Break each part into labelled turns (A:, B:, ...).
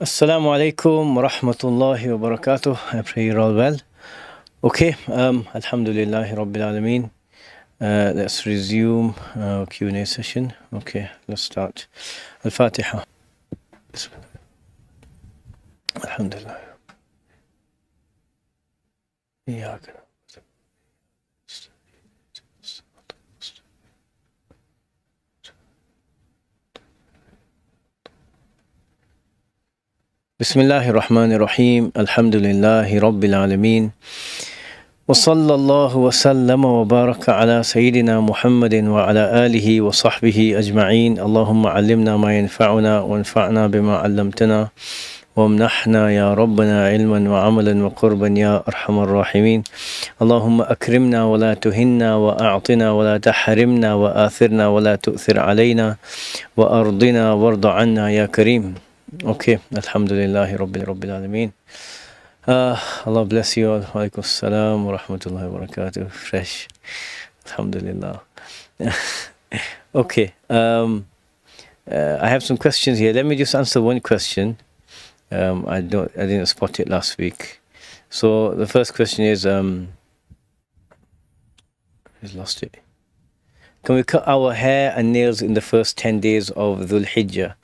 A: Assalamu alaikum wa rahmatullahi wa barakatuh. I pray you're all well. Okay, Alhamdulillahi Rabbil Alameen. Let's resume our Q&A session. Okay, let's start. Al-Fatiha. Alhamdulillah. إياك بسم الله الرحمن الرحيم الحمد لله رب العالمين وصلى الله وسلم وبارك على سيدنا محمد وعلى آله وصحبه أجمعين اللهم علمنا ما ينفعنا وانفعنا بما علمتنا وامنحنا يا ربنا علما وعملا وقربا يا أرحم الراحمين اللهم أكرمنا ولا تهنا وأعطنا ولا تحرمنا وآثرنا ولا تؤثر علينا وأرضنا وارض عنا يا كريم. Okay, Alhamdulillahi Rabbil Alameen. Allah bless you all. Walaikum salam wa rahmatullahi wa barakatuh. Fresh. Alhamdulillah. Okay, I have some questions here. Let me just answer one question. I didn't spot it last week. So the first question is, he's lost it. Can we cut our hair and nails in the first 10 days of Dhul Hijjah?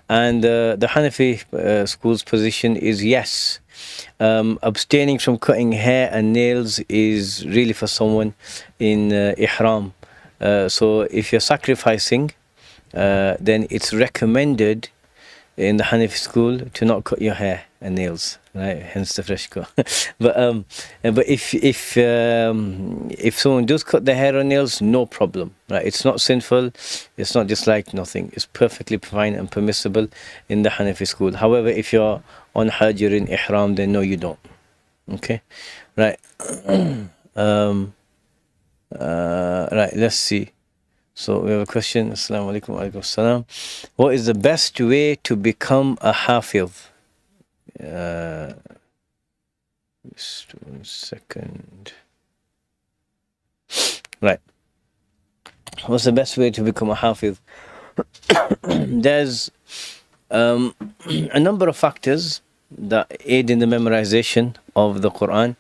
A: And the Hanafi school's position is yes. Abstaining from cutting hair and nails is really for someone in Ihram. So if you're sacrificing, then it's recommended in the Hanafi school to not cut your hair and nails, right? Hence the fresh cut. but if someone does cut their hair or nails, no problem, right? It's not sinful. It's not disliked. Nothing. It's perfectly fine and permissible in the Hanafi school. However, if you're on Hajj or in Ihram, then no, you don't. Okay, right. Right. Let's see. So we have a question. Assalamu alaikum wa alaikum assalam. What is the best way to become a hafiz? Just 1 second. Right. What's the best way to become a hafiz? There's a number of factors that aid in the memorization of the Quran.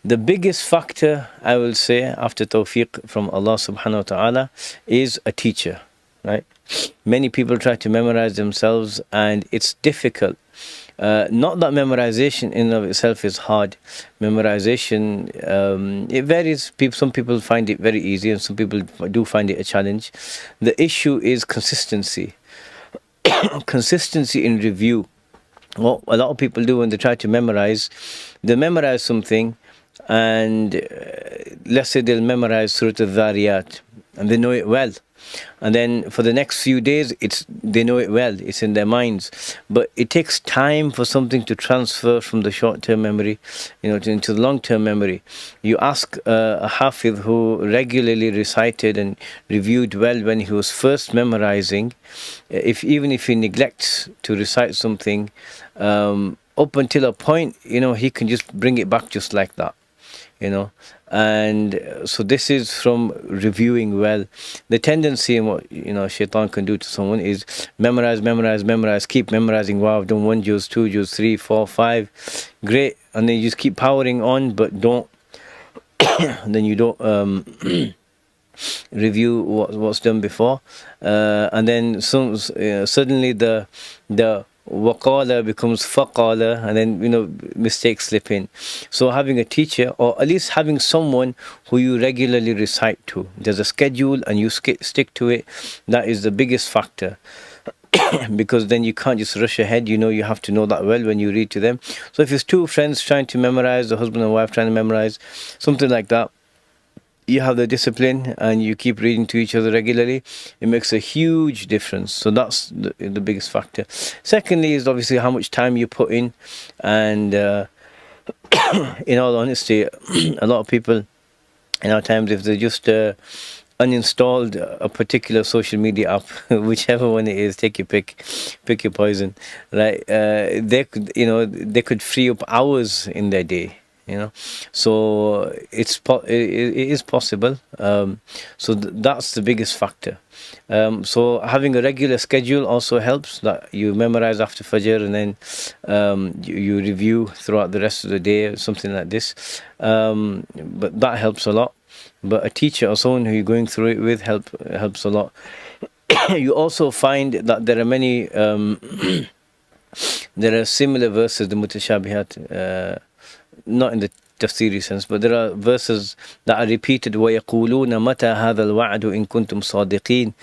A: The biggest factor, I will say, after tawfiq from Allah subhanahu wa ta'ala, is a teacher, right? Many people try to memorize themselves and it's difficult. Not that memorization in and of itself is hard. Memorization, it varies. Some people find it very easy and some people do find it a challenge. The issue is consistency. Consistency in review. What a lot of people do when they try to memorize, they memorize something, and let's say they'll memorize Surah Al-Dhariyat and they know it well, and then for the next few days they know it well, it's in their minds, but it takes time for something to transfer from the short-term memory into the long-term memory. You ask a hafiz who regularly recited and reviewed well when he was first memorizing, even if he neglects to recite something up until a point, he can just bring it back just like that. And so this is from reviewing well. The tendency in what shaitan can do to someone is memorize, keep memorizing. Wow, I've done 1 juz, 2 juz, 3, 4, 5, great, and then you just keep powering on, but don't then you don't review what's done before, and then suddenly the waqala becomes faqala, and then mistakes slip in. So having a teacher, or at least having someone who you regularly recite to, there's a schedule and you stick to it, that is the biggest factor. Because then you can't just rush ahead. You have to know that well when you read to them. So if it's two friends trying to memorize, the husband and wife trying to memorize, something like that, you have the discipline and you keep reading to each other regularly, it makes a huge difference. So that's the biggest factor. Secondly is obviously how much time you put in, and in all honesty, a lot of people in our times, if they just uninstalled a particular social media app, whichever one it is, take your pick your poison, right? They could free up hours in their day. So it is possible. So that's the biggest factor. So having a regular schedule also helps, that you memorize after Fajr, and then you review throughout the rest of the day, something like this. But that helps a lot. But a teacher or someone who you're going through it with helps a lot. You also find that there are many there are similar verses, the mutashabihat, not in the tafsiri sense, but there are verses that are repeated. وَيَقُولُونَ مَتَى هَذَا الْوَعْدُ إِن كُنْتُمْ صَادِقِينَ.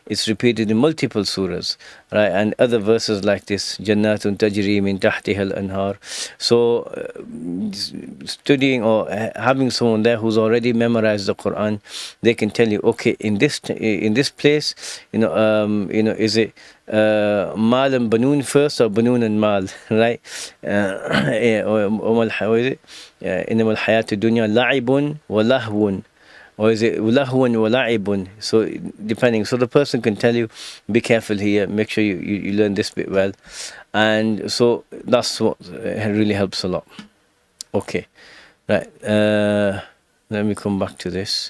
A: It's repeated in multiple surahs, right? And other verses like this, جَنَّاتٌ تَجْرِي مِن تَحْتِهَا الْأَنْهَارِ. So studying or having someone there who's already memorized the Quran, they can tell you, okay, in this place, is it mal and banun first or banun and mal, right? What is it? إنما الحياة الدنيا لعب ولهو, or is it لهو ولعب? So depending, so the person can tell you, be careful here, make sure you learn this bit well, and so that's what really helps a lot. Okay, right. Let me come back to this.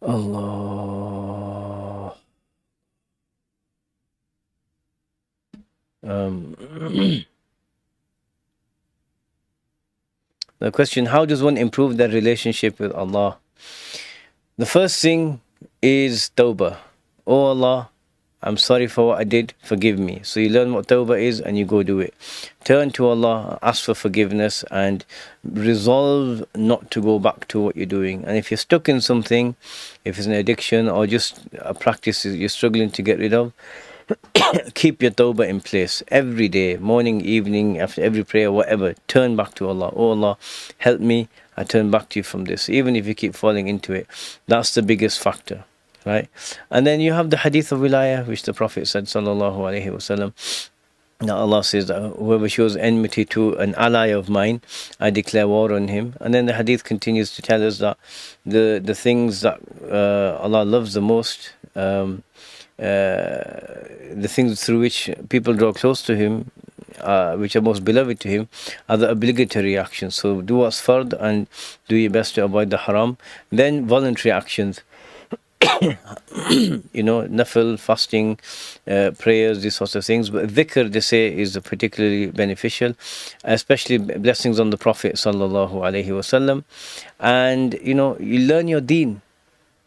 A: Allah. The question, how does one improve their relationship with Allah? The first thing is tawbah. Oh Allah, I'm sorry for what I did, forgive me. So you learn what tawbah is and you go do it. Turn to Allah, ask for forgiveness, and resolve not to go back to what you're doing. And if you're stuck in something, if it's an addiction or just a practice you're struggling to get rid of, keep your tawbah in place every day, morning, evening, after every prayer, whatever. Turn back to Allah. Oh Allah, help me, I turn back to you from this. Even if you keep falling into it, that's the biggest factor, right? And then you have the hadith of wilayah, which the Prophet said, sallallahu alaihi wasallam, that Allah says that whoever shows enmity to an ally of mine, I declare war on him. And then the hadith continues to tell us that the things that Allah loves the most, the things through which people draw close to him, which are most beloved to him, are the obligatory actions. So do what's fard and do your best to avoid the haram. Then voluntary actions, nafil, fasting, prayers, these sorts of things. But dhikr, they say, is particularly beneficial, especially blessings on the Prophet sallallahu alaihi wasallam. And you learn your deen,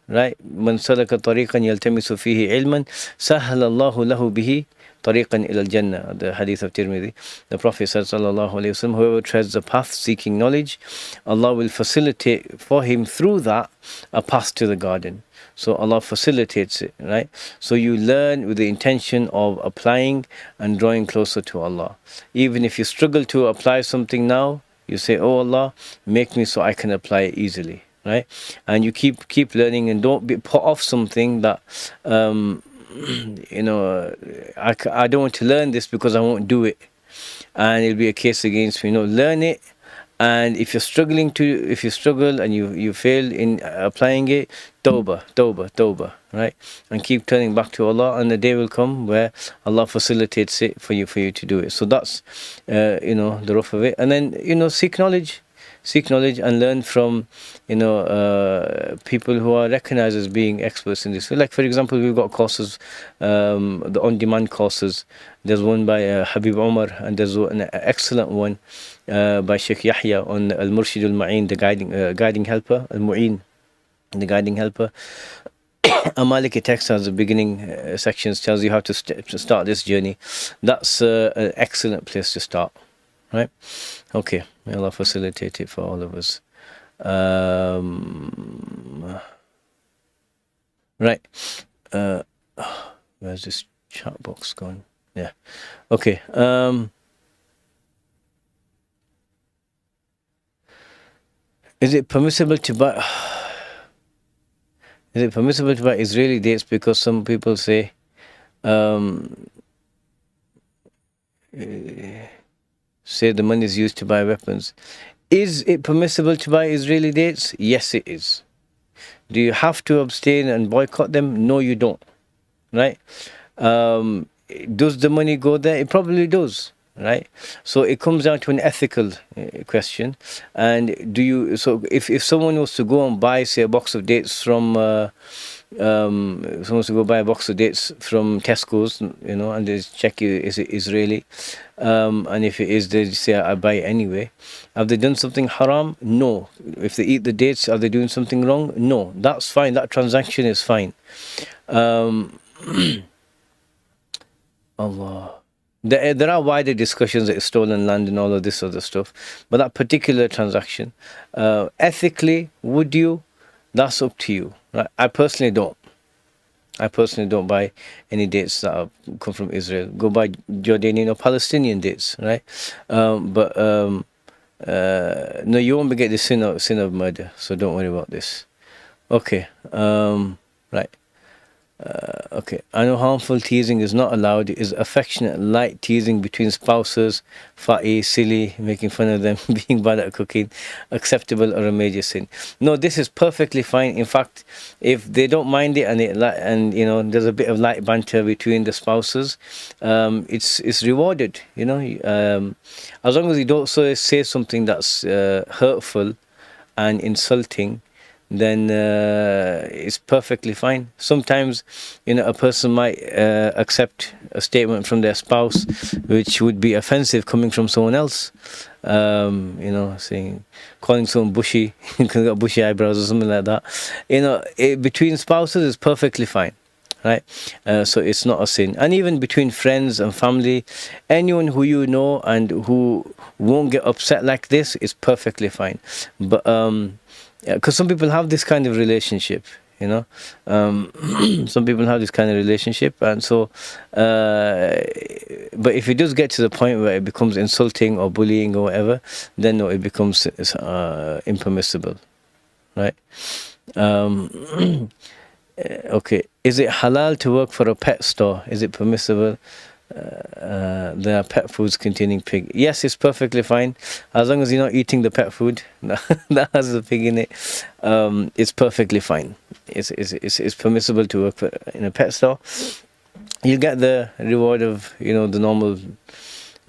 A: right? من سلك طريقا يلتمس فيه علما سهل الله له به طريقا إلى الجنة. The hadith of Tirmidhi. The Prophet said sallallahu alaihi wasallam, whoever treads the path seeking knowledge, Allah will facilitate for him through that a path to the garden. So Allah facilitates it, right? So you learn with the intention of applying and drawing closer to Allah. Even if you struggle to apply something now, you say, oh Allah, make me so I can apply it easily. Right, and you keep learning, and don't be put off something that I don't want to learn this because I won't do it, and it'll be a case against me. Learn it, and if you struggle and you fail in applying it, tawbah, right, and keep turning back to Allah, and the day will come where Allah facilitates it for you to do it. So that's the rough of it. And then seek knowledge and learn from people who are recognized as being experts in this. Like for example, we've got courses, the on-demand courses. There's one by Habib Umar, and there's an excellent one by Shaykh Yahya on Al-Murshid Al-Ma'in, the guiding helper, Al-Mu'in, the guiding helper. A Maliki text has the beginning sections, tells you how to start this journey. That's an excellent place to start, right? Okay, may Allah facilitate it for all of us. Right. Where's this chat box gone? Yeah. Okay. Is it permissible to buy Israeli dates? Because some people say the money is used to buy weapons. Is it permissible to buy Israeli dates? Yes, it is. Do you have to abstain and boycott them? No, you don't. Right? Does the money go there? It probably does. right? So it comes down to an ethical question. And so if someone was to go and buy, say, a box of dates from someone wants to go buy a box of dates from Tesco's, and they check is it Israeli, and if it is, they say I buy it anyway. Have they done something haram? No. If they eat the dates, are they doing something wrong? No. That's fine. That transaction is fine. Allah. There are wider discussions that it's stolen land and all of this other stuff, but that particular transaction, ethically, would you? That's up to you. Right? I personally don't buy any dates that have come from Israel. Go buy Jordanian or Palestinian dates, right? No, you won't get the sin of murder, so don't worry about this. Okay, right. Okay, I know harmful teasing is not allowed. Is affectionate, light teasing between spouses, fatty, silly, making fun of them, being bad at cooking, acceptable or a major sin? No, this is perfectly fine. In fact, if they don't mind it and there's a bit of light banter between the spouses, it's rewarded. As long as you don't say something that's hurtful and insulting, then it's perfectly fine. Sometimes, a person might accept a statement from their spouse which would be offensive coming from someone else. Calling someone bushy, got bushy eyebrows or something like that. Between spouses is perfectly fine, right? So it's not a sin. And even between friends and family, anyone who you know and who won't get upset like this is perfectly fine. But because some people have this kind of relationship, some people have this kind of relationship, and so but if it does get to the point where it becomes insulting or bullying or whatever, then no, it becomes impermissible, right? Okay, is it halal to work for a pet store? Is it permissible? There are pet foods containing pig. Yes, it's perfectly fine as long as you're not eating the pet food that has the pig in it. It's perfectly fine. It's permissible to work in a pet store. You get the reward of the normal,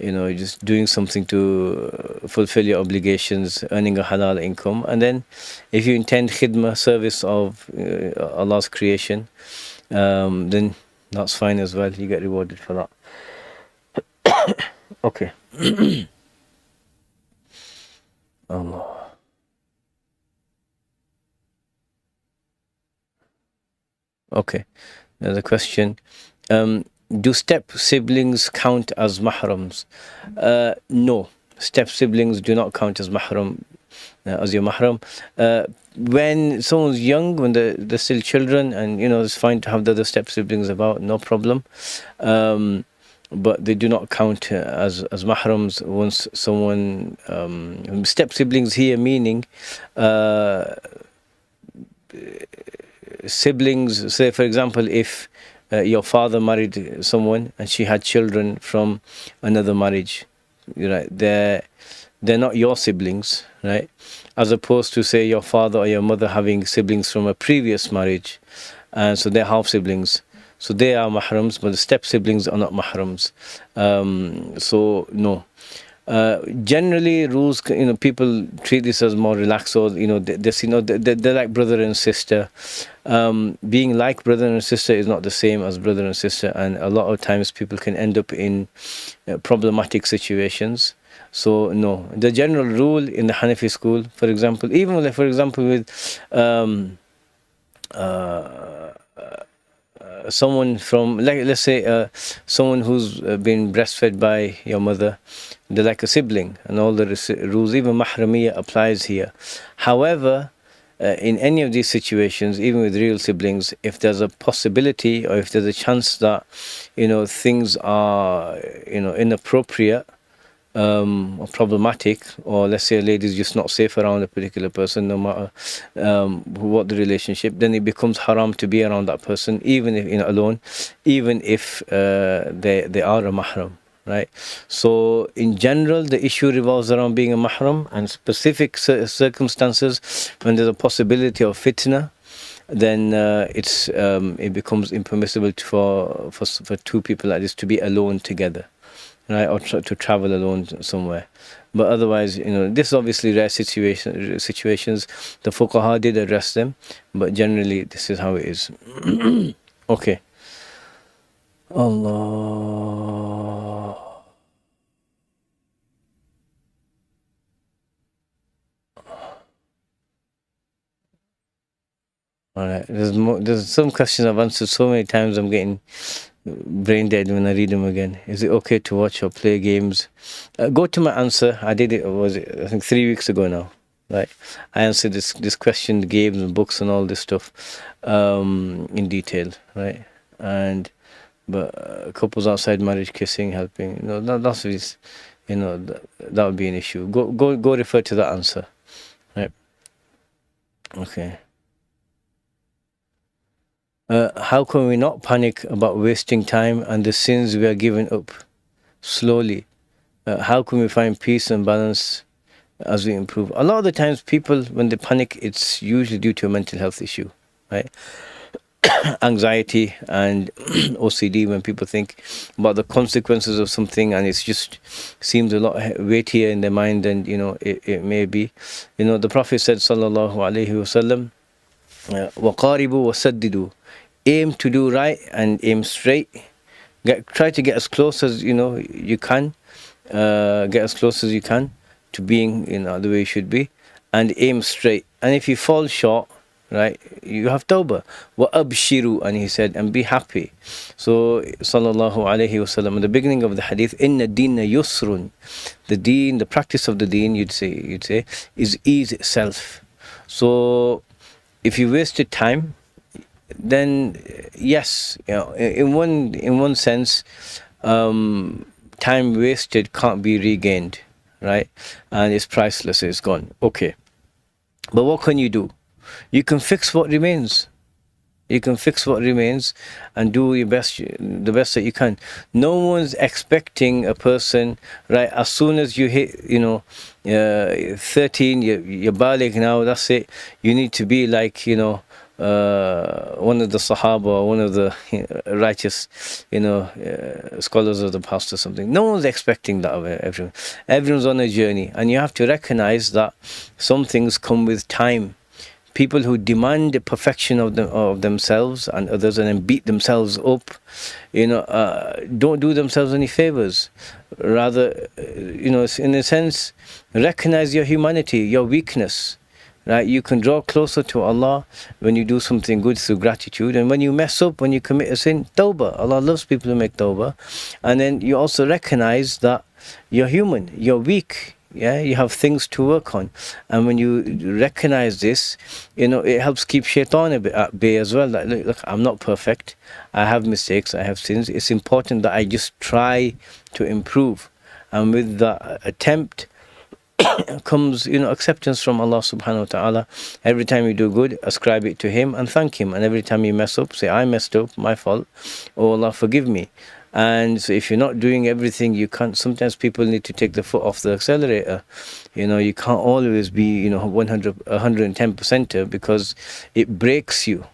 A: just doing something to fulfill your obligations, earning a halal income, and then if you intend khidmah, service of Allah's creation, then that's fine as well. You get rewarded for that. Okay. Allah. Okay. Another question. Do step siblings count as mahrams? No. Step siblings do not count as mahram, as your mahram. When someone's young, when they're still children, and it's fine to have the other step siblings about, no problem. But they do not count as mahrams once someone step siblings here meaning siblings. Say for example, if your father married someone and she had children from another marriage, right? They're not your siblings, right? As opposed to say your father or your mother having siblings from a previous marriage, and so they're half siblings. So they are mahrams, but the step siblings are not mahrams. So no. Generally, rules. People treat this as more relaxed, or they're like brother and sister. Being like brother and sister is not the same as brother and sister, and a lot of times people can end up in problematic situations. So no, the general rule in the Hanafi school, for example, even with someone from, let's say, someone who's been breastfed by your mother, they're like a sibling, and all the rules, even mahramiyya applies here. However, in any of these situations, even with real siblings, if there's a possibility or if there's a chance that things are inappropriate or problematic, or let's say a lady's just not safe around a particular person, no matter what the relationship, then it becomes haram to be around that person, even if alone, even if they are a mahram, right? So in general, the issue revolves around being a mahram, and specific circumstances when there's a possibility of fitna, then it becomes impermissible for two people like this to be alone together. right, or to travel alone somewhere. But otherwise, this is obviously rare situations. The fuqaha did address them, but generally this is how it is. Okay. Allah. All right. There's some questions I've answered so many times. I'm getting brain dead when I read them again. Is it okay to watch or play games? Go to my answer. I did it. I think 3 weeks ago now. Right. I answered this question, the games and books and all this stuff, in detail. Right. But couples outside marriage kissing, helping. That's that would be an issue. Go refer to that answer. Right. Okay. How can we not panic about wasting time and the sins we are giving up slowly? How can we find peace and balance as we improve? A lot of the times people, when they panic, it's usually due to a mental health issue, right? Anxiety and OCD, when people think about the consequences of something and it's just seems a lot weightier in their mind than, it may be. The Prophet said, sallallahu alaihi wasallam, وَقَارِبُوا وَسَدِّدُوا, aim to do right and aim straight. Try to get as close as you can. Get as close as you can to being the way you should be, and aim straight. And if you fall short, right, you have tawbah. وَأَبْشِرُوا, and he said, and be happy. So sallallahu alaihi wasallam, in the beginning of the hadith, inna deena yusrun, the deen, the practice of the deen, you'd say is ease itself. So if you wasted time, then yes, in one sense, time wasted can't be regained, right? And it's priceless, it's gone. Okay. But what can you do? You can fix what remains. You can fix what remains and do your best, the best that you can. No one's expecting a person, right, as soon as you hit, 13, you're baligh now, that's it. You need to be like, one of the Sahaba, one of the righteous, scholars of the past or something. No one's expecting that of everyone. Everyone's on a journey, and you have to recognize that some things come with time. People who demand the perfection of themselves and others and then beat themselves up, don't do themselves any favors. Rather, in a sense, recognize your humanity, your weakness. Right? You can draw closer to Allah when you do something good through gratitude, and when you mess up, when you commit a sin, tawbah. Allah loves people who make tawbah. And then you also recognize that you're human, you're weak. Yeah, you have things to work on, and when you recognize this, it helps keep shaitan a bit at bay as well. Like, look, I'm not perfect. I have mistakes. I have sins. It's important that I just try to improve, and with that attempt comes, acceptance from Allah subhanahu wa ta'ala. Every time you do good, ascribe it to Him and thank Him. And every time you mess up, say, I messed up, my fault. Oh Allah, forgive me. And so if you're not doing everything you can't, sometimes people need to take the foot off the accelerator. You can't always be, 110%, because it breaks you.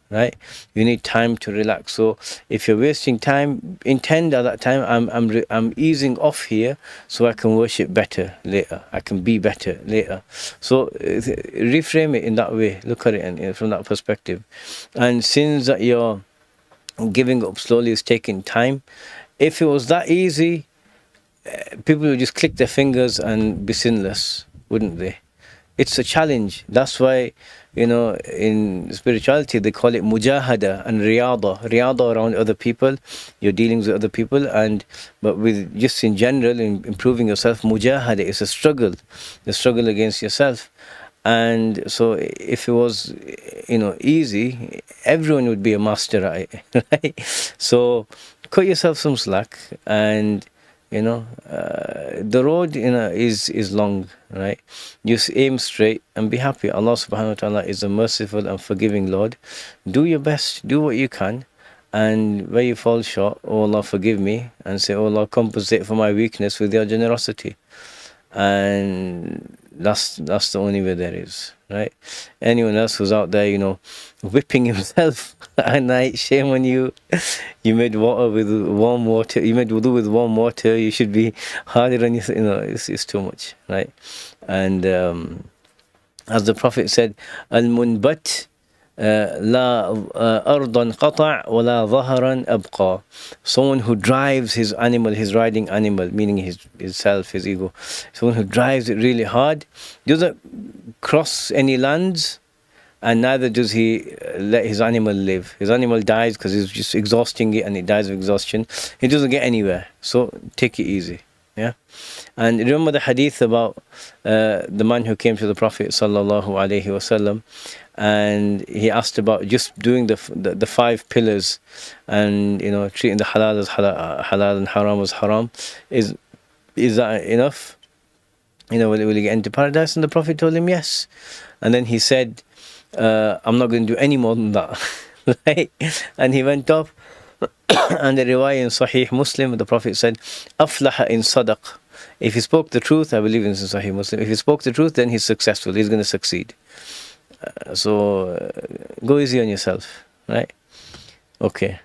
A: Right? You need time to relax. So if you're wasting time, intend at that time, I'm easing off here so I can worship better later. I can be better later. So reframe it in that way. Look at it from that perspective. And sins that you're giving up slowly is taking time. If it was that easy, people would just click their fingers and be sinless, wouldn't they? It's a challenge. That's why, in spirituality, they call it mujahada and riyada around other people, your dealings with other people, but with just in general, in improving yourself, mujahada is a struggle against yourself. And so if it was, easy, everyone would be a master at it, right? So cut yourself some slack, and the road is long, right? Just aim straight and be happy. Allah subhanahu wa ta'ala is a merciful and forgiving Lord. Do your best, do what you can, and where you fall short, oh Allah forgive me, and say, oh Allah compensate for my weakness with your generosity. and that's the only way there is, right? Anyone else who's out there, whipping himself at night, shame on you. You made water with warm water. You made wudu with warm water. You should be harder on yourself. It's too much, right? And as the Prophet said, al-munbat لا أرضا قطع ولا ظهرا أبقى. Someone who drives his animal, his riding animal, meaning his self, his ego, someone who drives it really hard, doesn't cross any lands, and neither does he let his animal live. His animal dies because he's just exhausting it, and it dies of exhaustion. He doesn't get anywhere. So take it easy. Yeah. And remember the hadith about the man who came to the Prophet sallallahu alaihi wasallam, and he asked about just doing the 5 pillars, and treating the halal as halal and haram as haram. Is that enough? Will he get into paradise? And the Prophet told him yes. And then he said, I'm not going to do any more than that. Right? And he went off. And the riwayah in Sahih Muslim, the Prophet said, Aflaha in sadaq. If he spoke the truth, I believe in Sahih Muslim, if he spoke the truth, then he's successful, he's going to succeed. So go easy on yourself, right? Okay.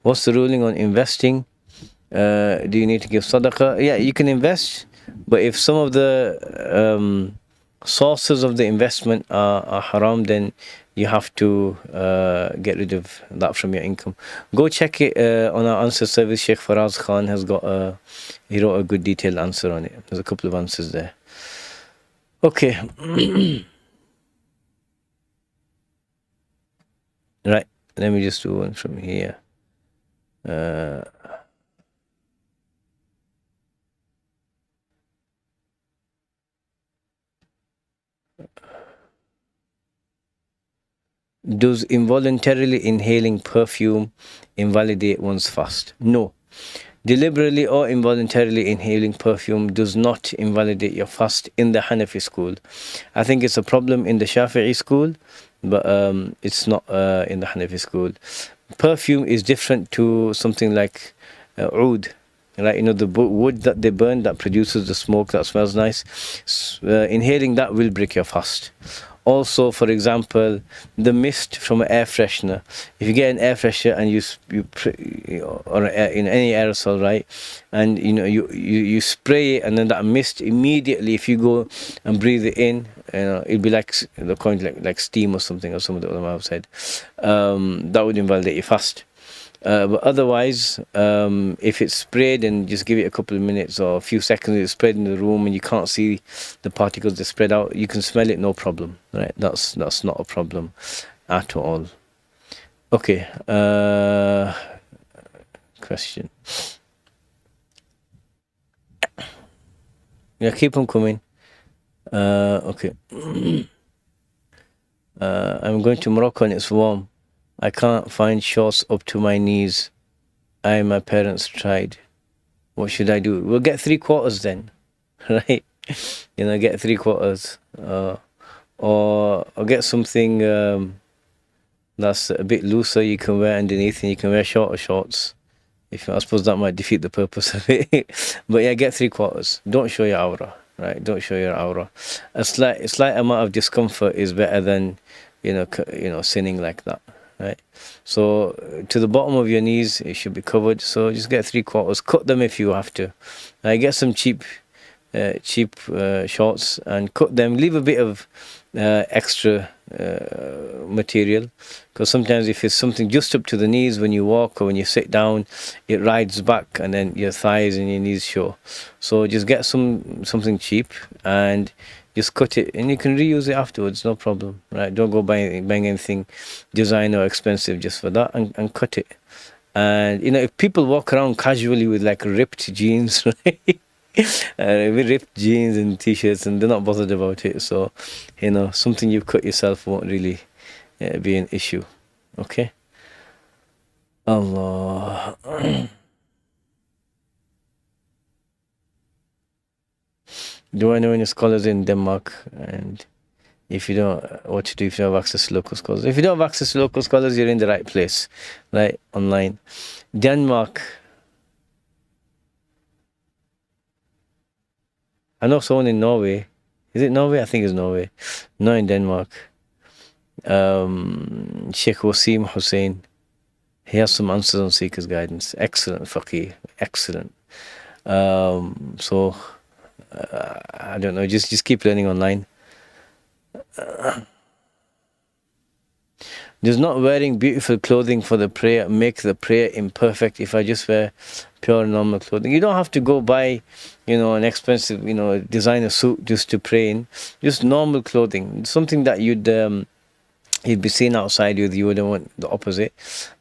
A: What's the ruling on investing? Do you need to give sadaqah? Yeah, you can invest, but if some of the sources of the investment are haram, then you have to get rid of that from your income. Go check it on our answer service. Sheikh Faraz Khan has he wrote a good detailed answer on it. There's a couple of answers there. Okay. Right, let me just do one from here. Does involuntarily inhaling perfume invalidate one's fast? No. Deliberately or involuntarily inhaling perfume does not invalidate your fast in the Hanafi school. I think it's a problem in the Shafi'i school, but it's not in the Hanafi school. Perfume is different to something like oud, right? The wood that they burn that produces the smoke that smells nice. Inhaling that will break your fast. Also, for example, the mist from an air freshener. If you get an air freshener and or in any aerosol, right, and you spray it, and then that mist immediately, if you go and breathe it in, it'd be like steam or something, or some of the ulama have said. That would invalidate your fast. But otherwise, if it's sprayed, and just give it a couple of minutes or a few seconds, it's sprayed in the room and you can't see the particles that spread out, you can smell it, no problem, right? That's not a problem at all. Okay. Question. Yeah, keep on coming. Okay. I'm going to Morocco and it's warm. I can't find shorts up to my knees. I and my parents tried. What should I do? We'll get 3/4 then, right? Get 3/4, or get something that's a bit looser you can wear underneath, and you can wear shorter shorts. I suppose that might defeat the purpose of it. But yeah, get 3/4. Don't show your aura, right? Don't show your aura. A slight amount of discomfort is better than sinning like that. Right, so to the bottom of your knees it should be covered. So just get 3/4. Cut them if you have to. Get some cheap shorts and cut them. Leave a bit of extra material, because sometimes if it's something just up to the knees, when you walk or when you sit down, it rides back and then your thighs and your knees show. So just get something cheap and just cut it, and you can reuse it afterwards, no problem, right? Don't go buying anything designer or expensive just for that, and cut it. And if people walk around casually with like ripped jeans, right? With ripped jeans and t-shirts, and they're not bothered about it, so something you've cut yourself won't really be an issue. Okay. Allah. Do I know any scholars in Denmark? And If you don't, what to do if you don't have access to local scholars. If you don't have access to local scholars, you're in the right place, right? Online. Denmark. I know someone in Norway. Is it Norway? I think it's Norway. Not in Denmark. Sheikh Wasim Hussein. He has some answers on Seekers Guidance. Excellent faqih. Excellent. So I don't know. Just keep learning online. Does not wearing beautiful clothing for the prayer make the prayer imperfect if I just wear pure normal clothing? You don't have to go buy, an expensive, designer suit just to pray in. Just normal clothing. Something that you'd be seen outside with. You wouldn't want the opposite.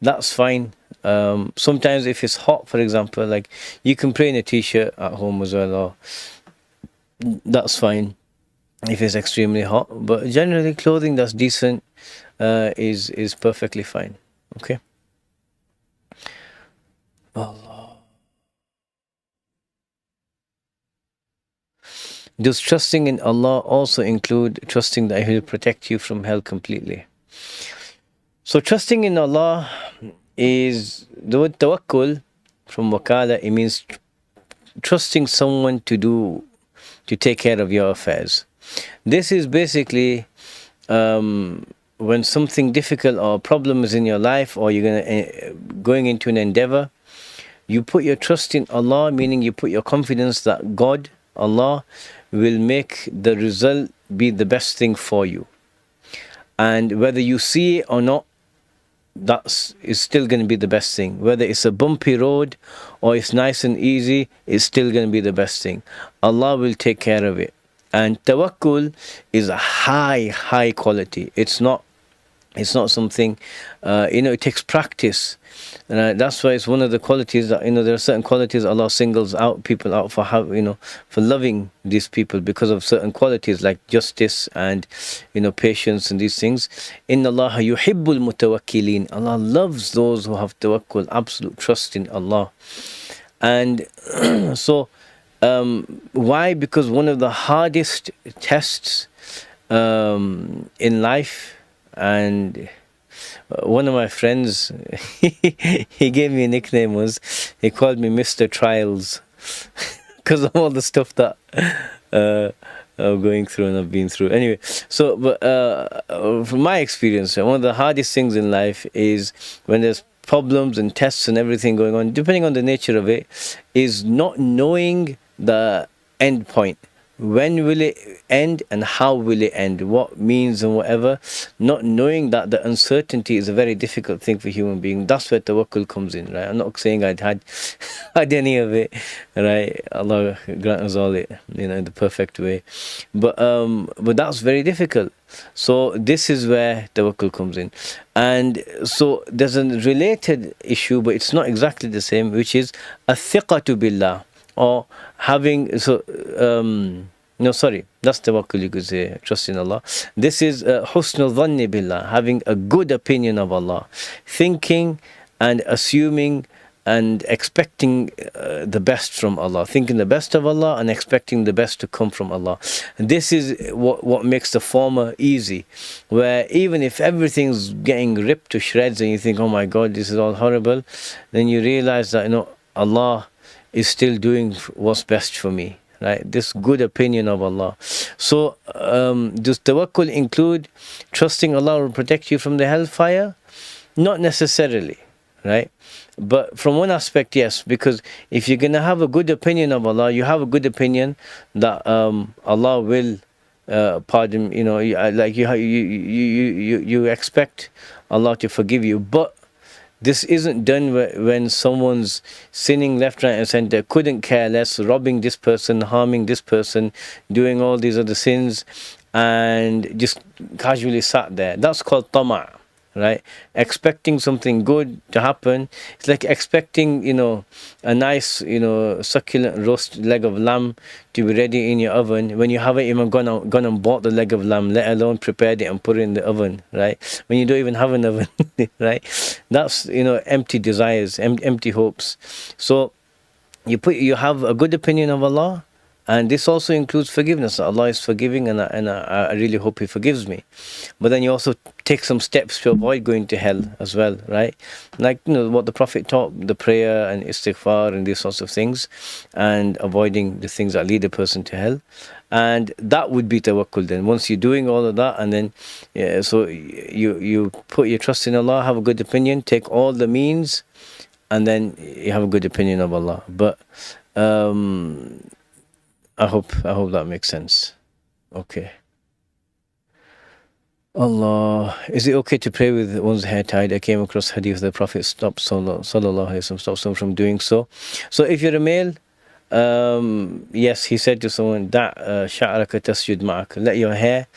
A: That's fine. Sometimes if it's hot, for example, like you can pray in a t-shirt at home as well, or that's fine if it's extremely hot. But generally, clothing that's decent is perfectly fine. Okay. Allah. Does trusting in Allah also include trusting that He will protect you from hell completely? So trusting in Allah is the word tawakkul from wakala. It means trusting someone to take care of your affairs. This is basically when something difficult or problem is in your life, or you're going into an endeavor, you put your trust in Allah, meaning you put your confidence that God, Allah, will make the result be the best thing for you. And whether you see it or not, that is still going to be the best thing. Whether it's a bumpy road or it's nice and easy, it's still going to be the best thing. Allah will take care of it. And tawakkul is a high quality. It's not something, it takes practice. And that's why it's one of the qualities that, there are certain qualities Allah singles out people out for for loving these people because of certain qualities like justice and, patience and these things. Inna Allah yuhibbul mutawakkilin. Allah loves those who have tawakkul, absolute trust in Allah. And so, why? Because one of the hardest tests in life, and one of my friends, he gave me a nickname, he called me Mr. Trials because of all the stuff that I'm going through and I've been through. Anyway, so but from my experience, one of the hardest things in life is when there's problems and tests and everything going on, depending on the nature of it, is not knowing the end point. When will it end and how will it end? What means and whatever. Not knowing that the uncertainty is a very difficult thing for human being. That's where tawakkul comes in, right? I'm not saying I'd had any of it, right? Allah grant us all it, in the perfect way. But that's very difficult. So this is where tawakkul comes in. And so there's a related issue, but it's not exactly the same, which is athiqatu billah. Or having, that's tawakkul, you could say, trust in Allah. This is husnul dhanni billah, having a good opinion of Allah, thinking and assuming and expecting the best from Allah, thinking the best of Allah and expecting the best to come from Allah. And this is what makes the former easy, where even if everything's getting ripped to shreds and you think, oh my God, this is all horrible, then you realize that Allah is still doing what's best for me, right? This good opinion of Allah. So does tawakkul include trusting Allah will protect you from the hellfire? Not necessarily, right? But from one aspect, yes, because if you're going to have a good opinion of Allah, you have a good opinion that Allah will pardon, like you expect Allah to forgive you. But this isn't done when someone's sinning left, right and center, couldn't care less, robbing this person, harming this person, doing all these other sins, and just casually sat there. That's called tama', right? Expecting something good to happen. It's like expecting, a nice, succulent roast leg of lamb to be ready in your oven when you haven't even gone and bought the leg of lamb, let alone prepared it and put it in the oven, right? When you don't even have an oven, right? That's, empty desires, empty hopes. So you have a good opinion of Allah, And this also includes forgiveness. Allah is forgiving, and I really hope He forgives me. But then you also take some steps to avoid going to hell as well, right? Like, what the Prophet taught, the prayer and istighfar and these sorts of things, and avoiding the things that lead a person to hell. And that would be tawakkul then. Once you're doing all of that, and then, so you put your trust in Allah, have a good opinion, take all the means, and then you have a good opinion of Allah. But I hope that makes sense. Okay. Allah, is it okay to pray with one's hair tied? I came across hadith the Prophet stopped sallallahu alaihi wasallam, stopped someone from doing so. So if you're a male, yes, he said to someone that sha'raka tasjud ma'ak, let your hair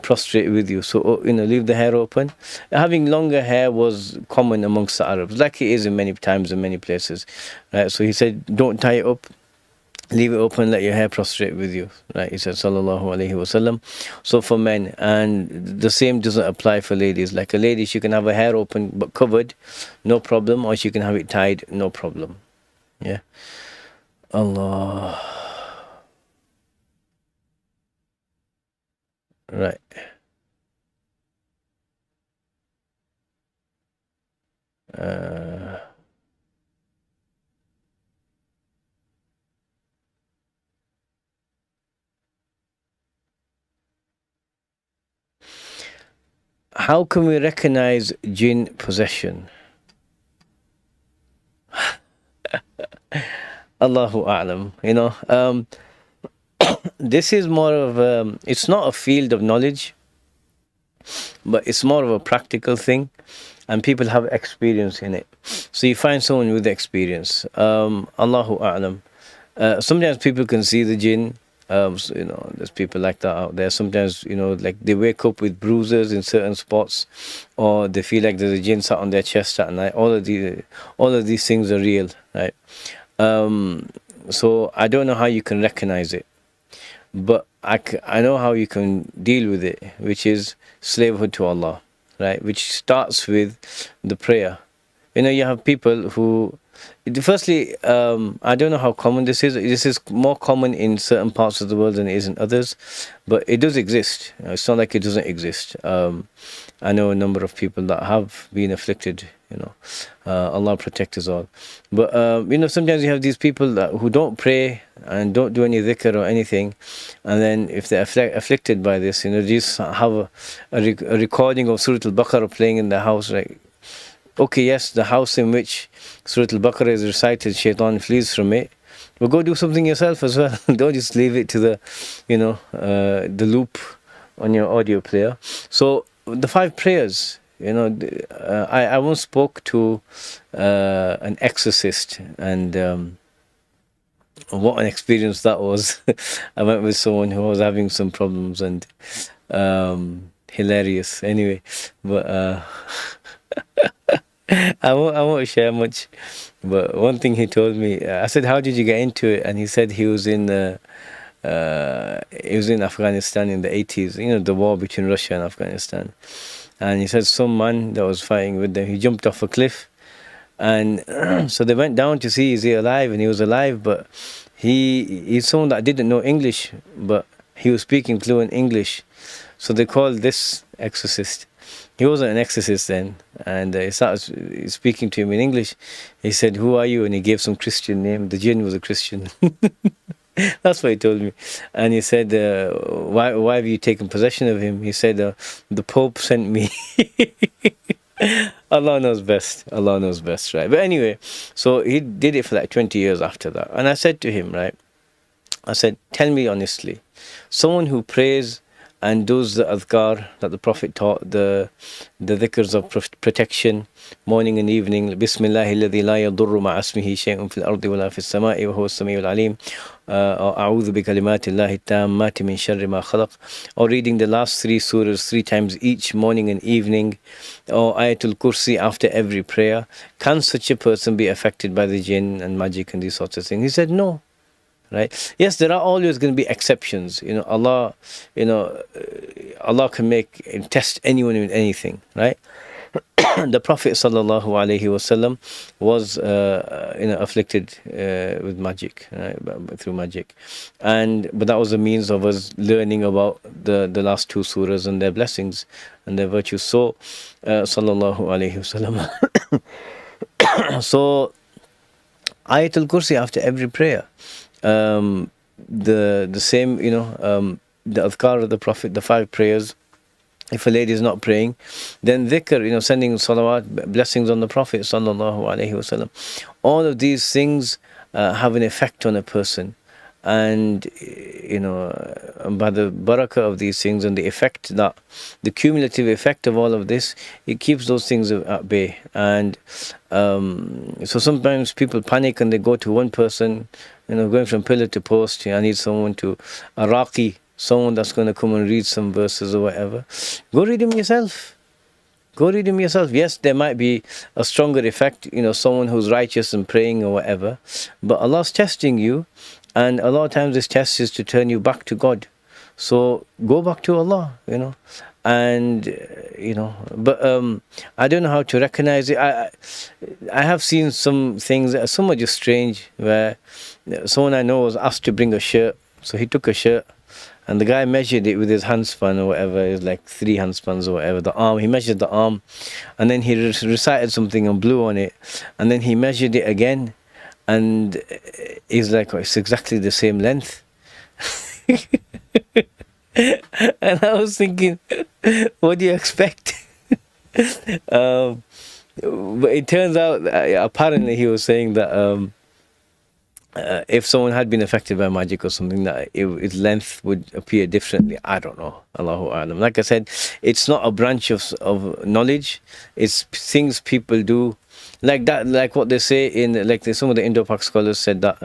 A: prostrate with you. So leave the hair open. Having longer hair was common amongst the Arabs, like it is in many times in many places, right? So he said, don't tie it up, leave it open, let your hair prostrate with you, right? He said sallallahu alaihi wasallam. So for men, and the same doesn't apply for ladies. Like a lady, she can have her hair open but covered, no problem, or she can have it tied, no problem. Yeah. Allah. Right. How can we recognize jinn possession? Allahu a'lam. This is more of it's not a field of knowledge, but it's more of a practical thing, and people have experience in it. So you find someone with experience. Allahu a'lam. Sometimes people can see the jinn. So, there's people like that out there. Sometimes, like they wake up with bruises in certain spots, or they feel like there's a jinn sat on their chest at night. All of these things are real, right? So I don't know how you can recognize it, but I know how you can deal with it, which is slavehood to Allah, right? Which starts with the prayer. You have people who, firstly, I don't know how common this is. This is more common in certain parts of the world than it is in others, but it does exist. It's not like it doesn't exist. I know a number of people that have been afflicted. Allah protect us all. But sometimes you have these people who don't pray and don't do any dhikr or anything, and then if they're afflicted by this, they just have a recording of Surah Al-Baqarah playing in the house, right? Okay, yes, the house in which Surah Al-Baqarah is recited, shaitan flees from it. But go do something yourself as well. Don't just leave it to the loop on your audio player. So the 5 prayers, I once spoke to an exorcist, and what an experience that was. I went with someone who was having some problems, and hilarious. Anyway, but I won't share much, but one thing he told me, I said, how did you get into it? And he said he was in Afghanistan in the 80s, the war between Russia and Afghanistan. And he said some man that was fighting with them, he jumped off a cliff, and so they went down to see is he alive, and he was alive, but he's someone that didn't know English, but he was speaking fluent English. So they called this exorcist. He wasn't an exorcist then, and he started speaking to him in English. He said, "Who are you?" And he gave some Christian name. The jinn was a Christian. That's what he told me. And he said, why have you taken possession of him? He said, the Pope sent me. Allah knows best. Allah knows best, right? But anyway, so he did it for like 20 years after that. And I said to him, right, I said, tell me honestly, someone who prays and does the adhkar that the Prophet taught, the dhikrs of protection, morning and evening, Bismillahi alladhi la yadurru ma'a ismihi shay'un fil ardi wala fis sama'i wa huwa as-sami'ul alim, or a'udhu bi kalimati Allahi tammati min sharri ma khalaq, or reading the last 3 surahs 3 times each morning and evening, or Ayatul Kursi after every prayer, can such a person be affected by the jinn and magic and these sorts of things? He said no. Right? Yes, there are always going to be exceptions. Allah can test anyone with anything, right? the Prophet sallallahu alaihi wasallam was afflicted with magic, through magic, but that was a means of us learning about the last two surahs and their blessings and their virtues. So sallallahu alaihi wasallam. So Ayatul Kursi after every prayer, the same, the adhkar of the Prophet, the 5 prayers. If a lady is not praying, then dhikr, sending salawat, blessings on the Prophet sallallahu alaihi wasallam. All of these things have an effect on a person, and by the barakah of these things and the cumulative effect of all of this, it keeps those things at bay. And so sometimes people panic and they go to one person, going from pillar to post. I need someone someone that's going to come and read some verses or whatever. Go read them yourself. Yes, there might be a stronger effect, someone who's righteous and praying or whatever, but Allah's testing you, and a lot of times this test is to turn you back to God. So go back to Allah, and but I don't know how to recognize it. I have seen some things that some are just strange, where someone I know was asked to bring a shirt, so he took a shirt. And the guy measured it with his handspan or whatever. It was like 3 handspans or whatever. The arm, he measured the arm. And then he recited something and blew on it. And then he measured it again. And he's like, it's exactly the same length. And I was thinking, what do you expect? But it turns out, apparently he was saying that if someone had been affected by magic or something, that its length would appear differently. I don't know. Allahu A'lam. Like I said, it's not a branch of knowledge. It's things people do. Like that, like what they say some of the Indo-Pak scholars said that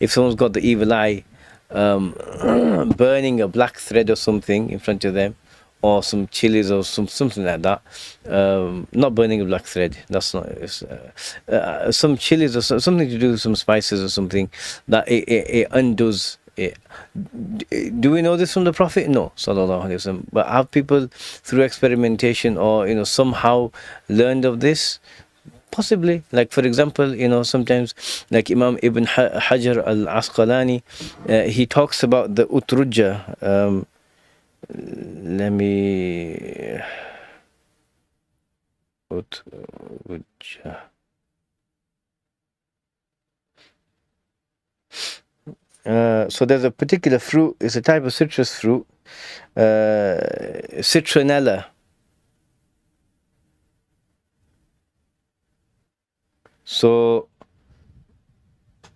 A: if someone's got the evil eye, burning a black thread or something in front of them, or some chilies or something like that. Not burning a black thread. That's not. Some chilies or something to do with some spices or something, that it undoes it. Do we know this from the Prophet? No, sallallahu alaihi wasallam. But have people through experimentation or somehow learned of this? Possibly. Like for example, sometimes like Imam Ibn Hajar al-Asqalani, he talks about the utrujja. Let me. So there's a particular fruit. It's a type of citrus fruit, citronella. So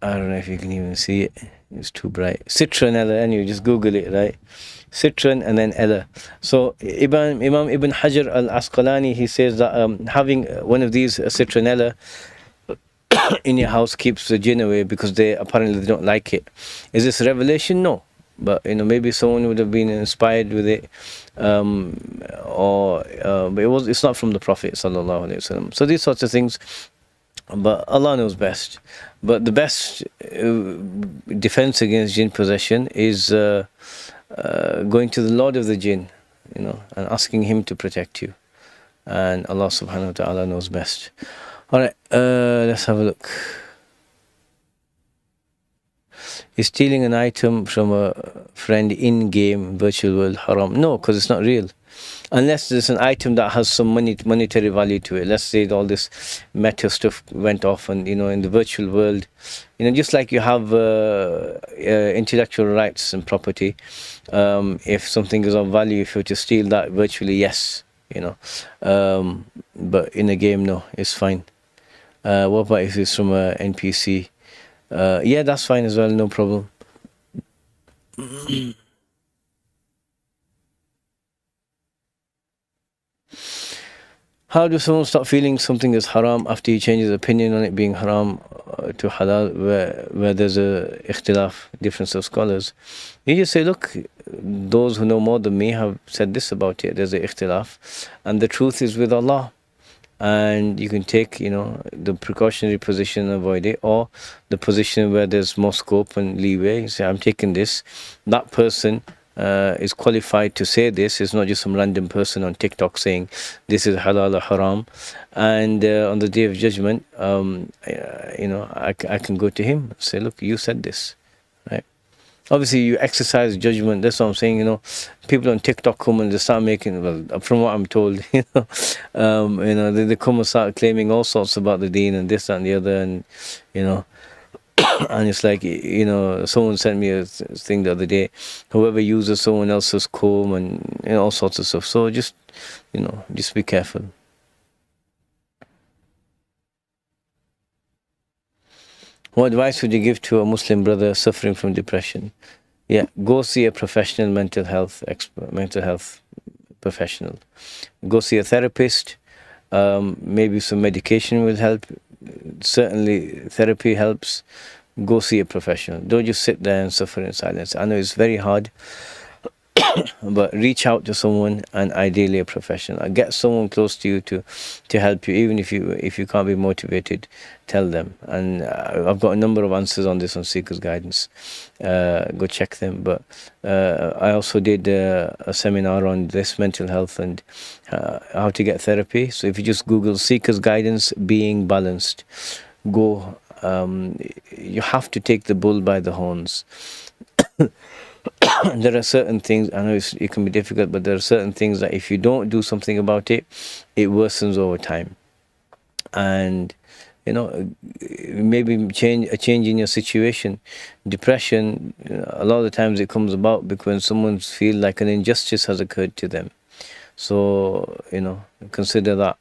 A: I don't know if you can even see it. It's too bright. Citronella. Anyway, just Google it, right? Citron and then ella. So Imam Ibn Hajar al-Asqalani, he says that having one of these citronella in your house keeps the jinn away, because they apparently don't like it. Is this revelation? No. But maybe someone would have been inspired with it, but it's not from the Prophet sallallahu alaihi wasallam. So these sorts of things. But Allah knows best. But the best defense against jinn possession is going to the Lord of the jinn, and asking him to protect you. And Allah subhanahu wa ta'ala knows best. Alright, let's have a look. Is stealing an item from a friend in-game virtual world haram? No, because it's not real. Unless there's an item that has some monetary value to it. Let's say all this meta stuff went off, and in the virtual world, just like you have intellectual rights and property, if something is of value, if you were to steal that virtually, yes, but in a game, no, it's fine. What about if it's from a NPC? Yeah, that's fine as well, no problem. How does someone stop feeling something is haram after he changes opinion on it being haram to halal, where there's a ikhtilaf, difference of scholars? You just say, look, those who know more than me have said this about it. There's a ikhtilaf, and the truth is with Allah. And you can take, the precautionary position and avoid it, or the position where there's more scope and leeway. You say, I'm taking this. That person is qualified to say this. It's not just some random person on TikTok saying this is halal or haram. And on the day of judgment, I can go to him and say, look, you said this, right? Obviously, you exercise judgment. That's what I'm saying. People on TikTok come and they start making, well, from what I'm told, they come and start claiming all sorts about the deen and this, that, and the other, and and it's like, someone sent me a thing the other day. Whoever uses someone else's comb and all sorts of stuff. So just be careful. What advice would you give to a Muslim brother suffering from depression? Yeah, go see a professional mental health professional. Go see a therapist. Maybe some medication will help. Certainly, therapy helps. Go see a professional. Don't just sit there and suffer in silence. I know it's very hard, but reach out to someone, and ideally a professional. Get someone close to you to help you. Even if you can't be motivated, tell them. And I've got a number of answers on this on Seekers Guidance. Go check them. But I also did a seminar on this, mental health and how to get therapy. So if you just Google Seekers Guidance Being Balanced, go. You have to take the bull by the horns. There are certain things, I know it can be difficult, but there are certain things that if you don't do something about it, it worsens over time. And maybe a change in your situation. Depression, a lot of the times it comes about because when someone feels like an injustice has occurred to them. So consider that.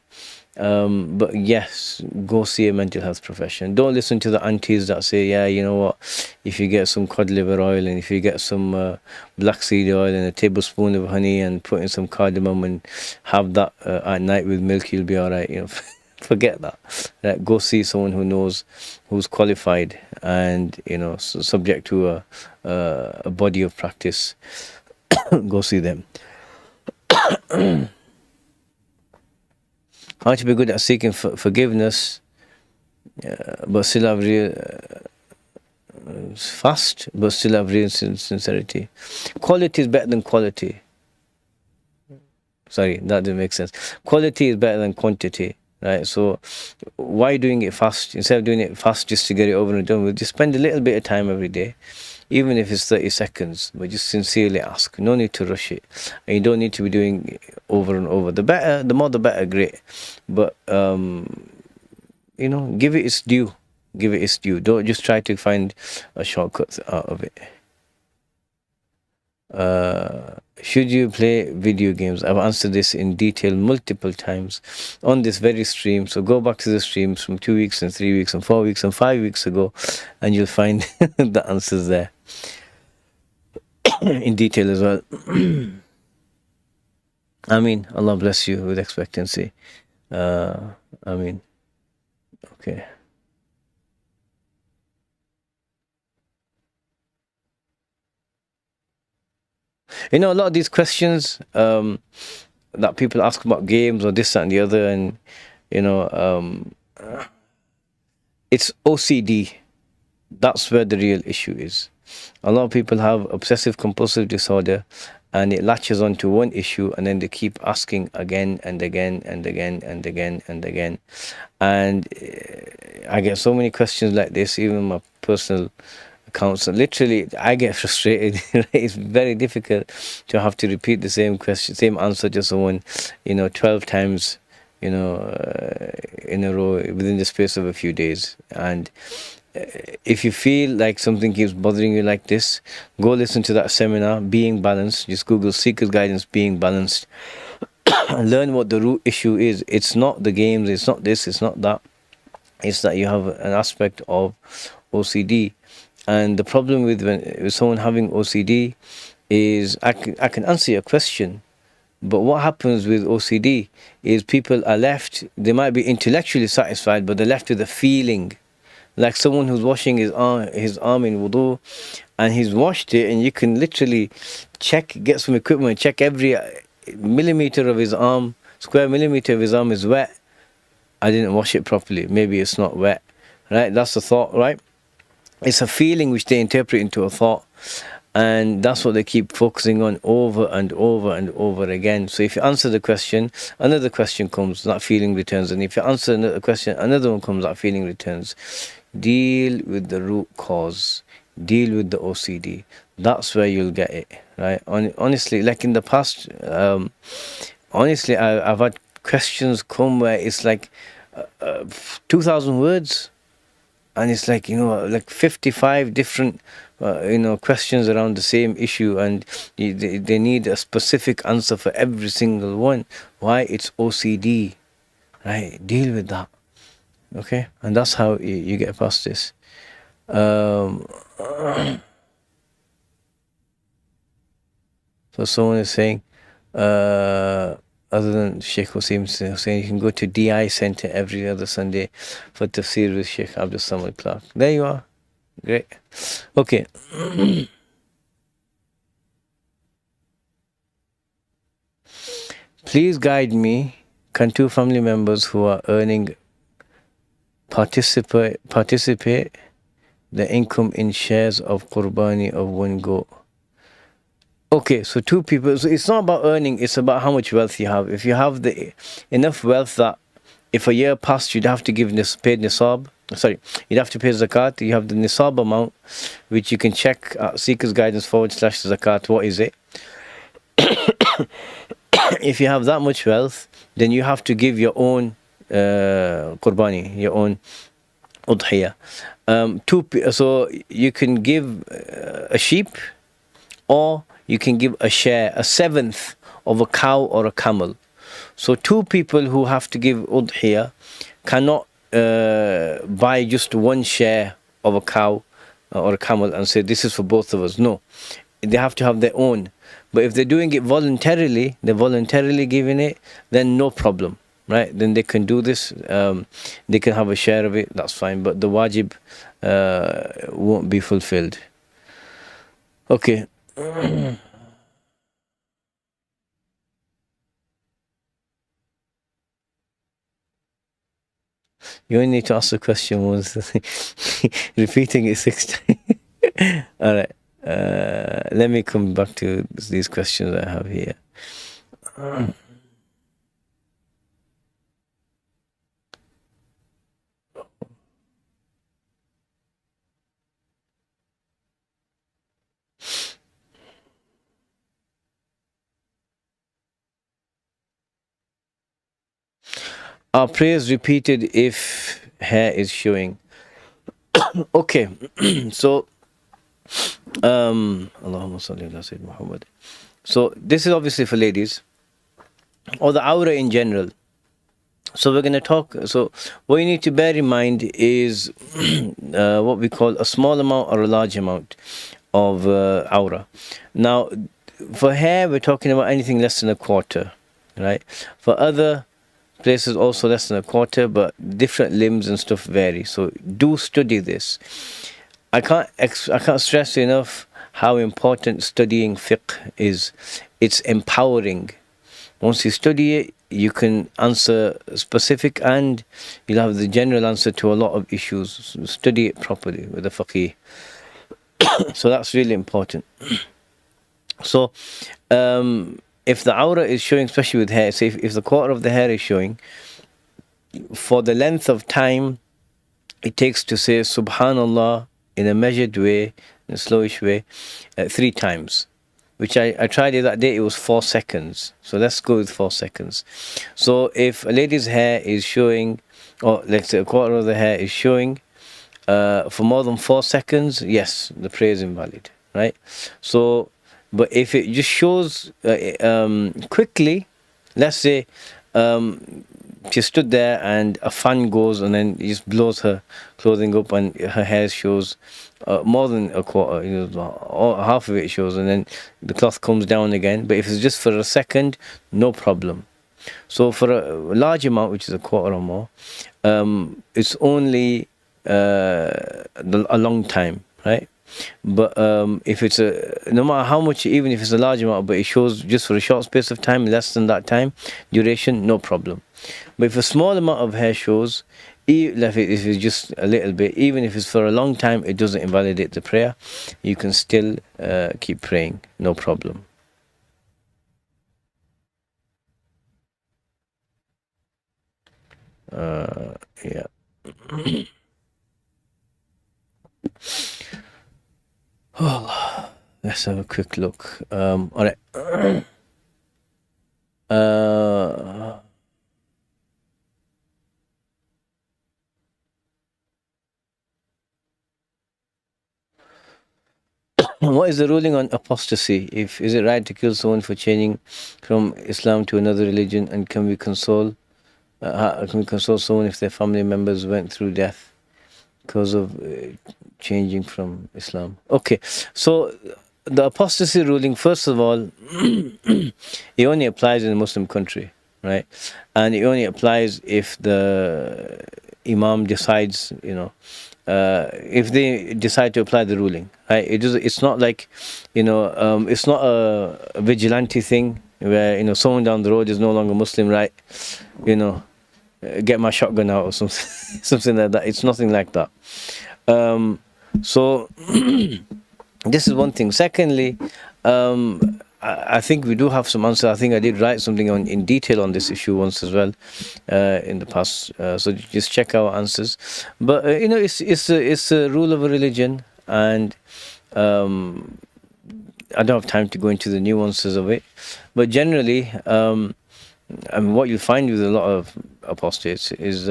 A: But yes, go see a mental health professional. Don't listen to the aunties that say, yeah, you know what, if you get some cod liver oil and if you get some black seed oil and a tablespoon of honey and put in some cardamom and have that at night with milk, you'll be all right. Forget that. Right? Go see someone who knows, who's qualified and subject to a body of practice. Go see them. How to be good at seeking forgiveness, but still have real fast, but still have real sincerity. Quality is better than quality. Sorry, that didn't make sense. Quality is better than quantity, right? So why doing it fast? Instead of doing it fast just to get it over and done with, just spend a little bit of time every day. Even if it's 30 seconds, but just sincerely ask. No need to rush it. And you don't need to be doing it over and over. The more the better, great. But, give it its due. Give it its due. Don't just try to find a shortcut out of it. Should you play video games? I've answered this in detail multiple times on this very stream. So go back to the streams from 2 weeks and 3 weeks and 4 weeks and 5 weeks ago, and you'll find the answers there in detail as well. Allah bless you with expectancy. Okay. A lot of these questions that people ask about games or this, that, and the other, and it's OCD. That's where the real issue is. A lot of people have obsessive compulsive disorder, and it latches onto one issue, and then they keep asking again and again and again and again and again. And I get so many questions like this, even my personal accounts. Literally, I get frustrated. It's very difficult to have to repeat the same question, same answer to someone, 12 times, in a row within the space of a few days. And if you feel like something keeps bothering you like this, go listen to that seminar, Being Balanced. Just Google Seekers Guidance Being Balanced. Learn what the root issue is. It's not the games, it's not this, it's not that. It's that you have an aspect of OCD. And the problem with someone having OCD is, I can answer your question, but what happens with OCD is people are left, they might be intellectually satisfied, but they're left with a feeling. Like someone who's washing his arm in wudu, and he's washed it, and you can literally get some equipment, check every millimeter of his arm, square millimeter of his arm is wet. I didn't wash it properly. Maybe it's not wet, right? That's the thought, right? It's a feeling which they interpret into a thought. And that's what they keep focusing on over and over and over again. So if you answer the question, another question comes, that feeling returns. And if you answer another question, another one comes, that feeling returns. Deal with the root cause. Deal with the OCD. That's where you'll get it, right? Honestly, like in the past, honestly, I've had questions come where it's like 2,000 words. And it's like, like 55 different, questions around the same issue, and they need a specific answer for every single one. Why? It's OCD, right? Deal with that, okay? And that's how you get past this. So someone is saying, other than Shaykh Wasim saying, you can go to DI Center every other Sunday for tafsir with Shaykh Abdul-Samad Clark. There you are. Great. Okay. Please guide me. Can two family members who are earning participate the income in shares of Qurbani of one go? Okay, so two people. So it's not about earning, it's about how much wealth you have. If you have enough wealth that if a year passed, you'd have to pay nisab. Sorry, you'd have to pay zakat. You have the nisab amount, which you can check at Seekers Guidance /zakat. What is it? If you have that much wealth, then you have to give your own qurbani, your own udhiyah. So you can give a sheep, or you can give a share, a seventh of a cow or a camel. So two people who have to give udhiyah cannot buy just one share of a cow or a camel and say, this is for both of us. No, they have to have their own. But if they're doing it voluntarily, they're voluntarily giving it, then no problem, right? Then they can do this, they can have a share of it, that's fine. But the wajib won't be fulfilled. Okay. You only need to ask the question once. Repeating it 6 times. Alright. Let me come back to these questions I have here. Are prayers repeated if hair is showing? Okay, so Allahumma salli ala Sayyid Muhammad. So this is obviously for ladies, or the aura in general. So we're going to talk. So what you need to bear in mind is what we call a small amount or a large amount of aura. Now, for hair, we're talking about anything less than a quarter, right? For other places also less than a quarter, but different limbs and stuff vary. So do study this. I can't stress enough how important studying fiqh is. It's empowering. Once you study it, you can answer specific, and you'll have the general answer to a lot of issues. Study it properly with the faqih. So that's really important. So if the aura is showing, especially with hair, say if the quarter of the hair is showing, for the length of time it takes to say Subhanallah in a measured way, in a slowish way, 3 times. Which I tried it that day, it was 4 seconds. So let's go with 4 seconds. So if a lady's hair is showing, or let's say a quarter of the hair is showing for more than 4 seconds, yes, the prayer is invalid, right? So, but if it just shows quickly, let's say she stood there and a fan goes and then it just blows her clothing up and her hair shows more than a quarter, half of it shows, and then the cloth comes down again. But if it's just for a second, no problem. So for a large amount, which is a quarter or more, it's only a long time, right? But if it's no matter how much, even if it's a large amount, but it shows just for a short space of time, less than that time duration, no problem. But if a small amount of hair shows, If it's just a little bit, even if it's for a long time, it doesn't invalidate the prayer. You can still keep praying, no problem. Yeah. Oh, let's have a quick look. All right. What is the ruling on apostasy? Is it right to kill someone for changing from Islam to another religion, and can we console someone if their family members went through death because of changing from Islam? Okay, so the apostasy ruling, first of all, it only applies in a Muslim country, right? And it only applies if the Imam decides, if they decide to apply the ruling, right? It's not like, it's not a vigilante thing where, someone down the road is no longer Muslim, right? Get my shotgun out or something, something like that. It's nothing like that. So this is one thing. Secondly, I think we do have some answer. I think I did write something in detail on this issue once as well in the past. So just check our answers. But it's a rule of a religion, and I don't have time to go into the nuances of it. But generally, what you find with a lot of apostates is,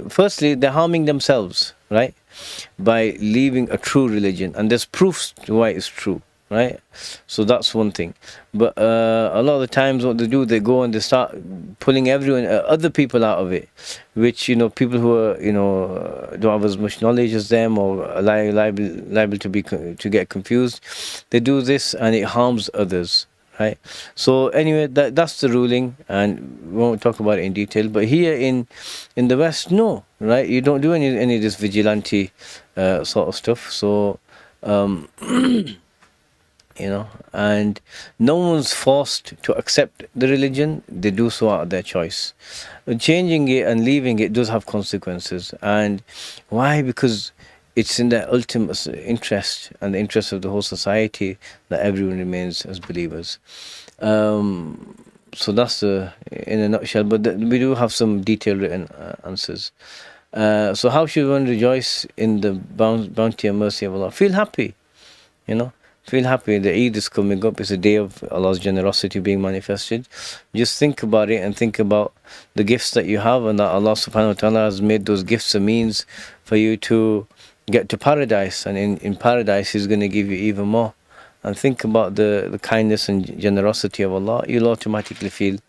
A: firstly, they're harming themselves, right, by leaving a true religion, and there's proofs to why it's true, right? So that's one thing. But a lot of the times, what they do, they go and they start pulling everyone, other people out of it, which people who are don't have as much knowledge as them, or are liable to get confused. They do this, and it harms others. Right. So anyway, that's the ruling, and we won't talk about it in detail. But here in the West, no, right? You don't do any of this vigilante sort of stuff. So and no one's forced to accept the religion. They do so out of their choice. Changing it and leaving it does have consequences. And why? Because it's in their ultimate interest and the interest of the whole society that everyone remains as believers. So that's in a nutshell. But we do have some detailed written answers. So how should one rejoice in the bounty and mercy of Allah? Feel happy, Feel happy. The Eid is coming up. It's a day of Allah's generosity being manifested. Just think about it and think about the gifts that you have, and that Allah subhanahu wa ta'ala has made those gifts a means for you to get to paradise. And in paradise, He's going to give you even more. And think about the kindness and generosity of Allah. You'll automatically feel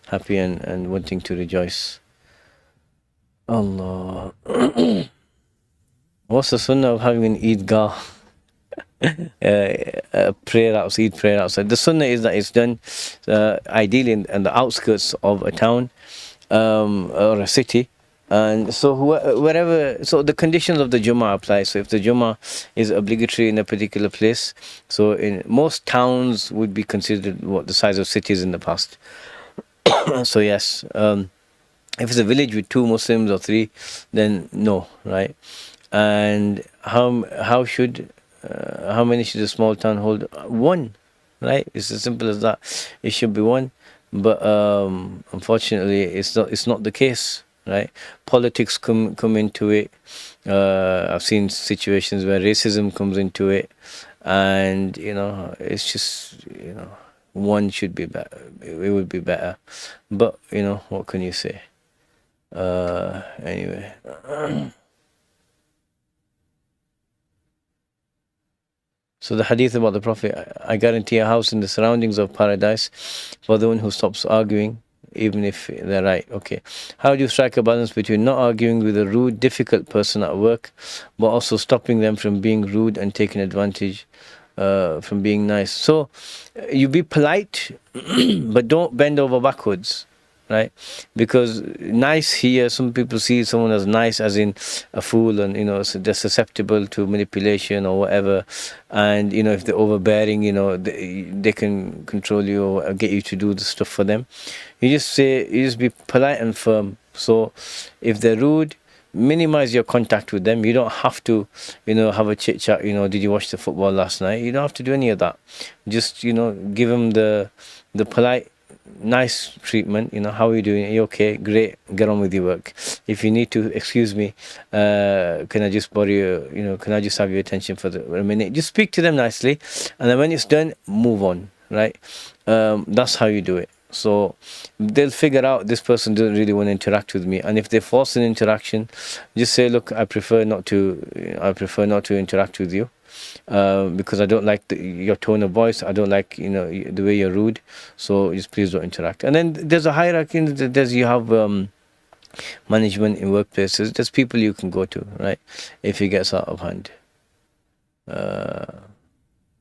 A: happy and wanting to rejoice. Allah. What's the sunnah of having an Eidgah? Eid prayer outside. The sunnah is that it's done ideally in the outskirts of a town or a city, and so wherever. So the conditions of the Jummah apply. So if the Jummah is obligatory in a particular place, so in most towns would be considered the size of cities in the past. So yes, if it's a village with 2 Muslims or 3, then no, right? And how many should a small town hold? 1, right? It's as simple as that. It should be 1, but unfortunately, it's not the case, right? Politics come into it. I've seen situations where racism comes into it, and it's just 1 should be better. It would be better, but what can you say? Anyway. So the hadith about the Prophet, I guarantee a house in the surroundings of paradise for the one who stops arguing, even if they're right. Okay. How do you strike a balance between not arguing with a rude, difficult person at work, but also stopping them from being rude and taking advantage from being nice? So you be polite, but don't bend over backwards. Right? Because nice here, some people see someone as nice as in a fool, and so they're susceptible to manipulation or whatever. And if they're overbearing, they can control you or get you to do the stuff for them. You just be polite and firm. So if they're rude, minimize your contact with them. You don't have to, have a chit chat. Did you watch the football last night? You don't have to do any of that. Just, give them the polite, nice treatment. How are you doing? Are you okay? Great. Get on with your work. If you need to, excuse me, can I just borrow you? Can I just have your attention for a minute? Just speak to them nicely, and then when it's done, move on. Right? That's how you do it. So they'll figure out this person doesn't really want to interact with me, and if they force an interaction, just say, look, I prefer not to interact with you, because I don't like your tone of voice. I don't like the way you're rude. So just please don't interact. And then there's a hierarchy. You have management in workplaces. There's people you can go to, right, if it gets out of hand.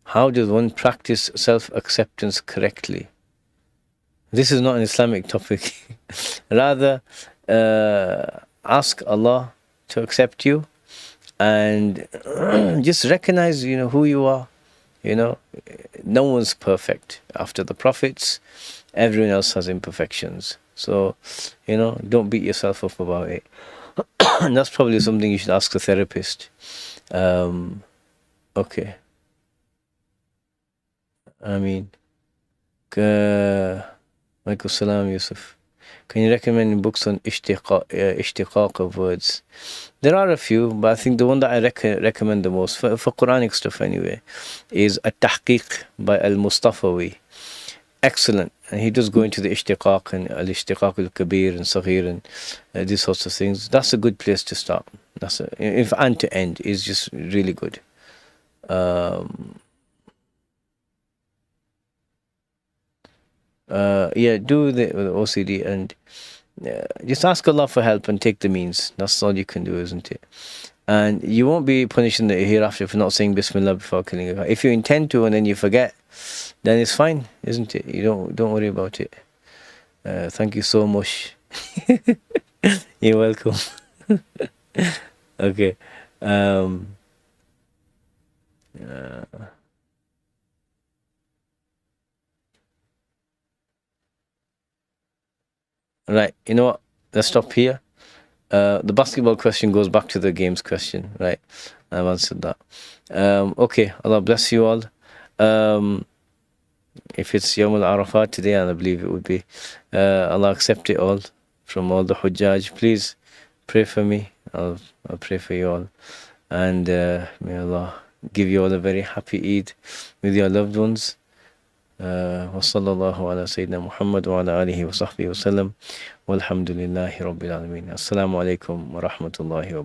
A: How does one practice self-acceptance correctly? This is not an Islamic topic. Rather, ask Allah to accept you, and just recognize, who you are. No one's perfect. After the prophets, everyone else has imperfections. So, don't beat yourself up about it. And that's probably something you should ask a therapist. Okay. I mean, Walaikum Salam, Yusuf. Can you recommend books on ishtiqaq of words? There are a few, but I think the one that I recommend the most, for Quranic stuff anyway, is At-Tahqiq by Al-Mustafawi. Excellent. And he does go into the ishtiqaq and al-ishtiqaq al-kabir and saghir and these sorts of things. That's a good place to start. If end to end is just really good. Do the OCD and just ask Allah for help and take the means. That's all you can do, isn't it? And you won't be punished in the hereafter for not saying Bismillah before killing a guy. If you intend to and then you forget, then it's fine, isn't it? You don't worry about it. Thank you so much. You're welcome. Okay. Right, you know what? Let's stop here. The basketball question goes back to the games question, right? I've answered that. Okay, Allah bless you all. If it's Yawm al-Arafat today, and I believe it would be, Allah accept it all from all the Hujjaj. Please pray for me. I'll pray for you all. And may Allah give you all a very happy Eid with your loved ones. وصلى الله على سيدنا محمد وعلى آله وصحبه وسلم والحمد لله رب العالمين. السلام عليكم ورحمة الله وبركاته.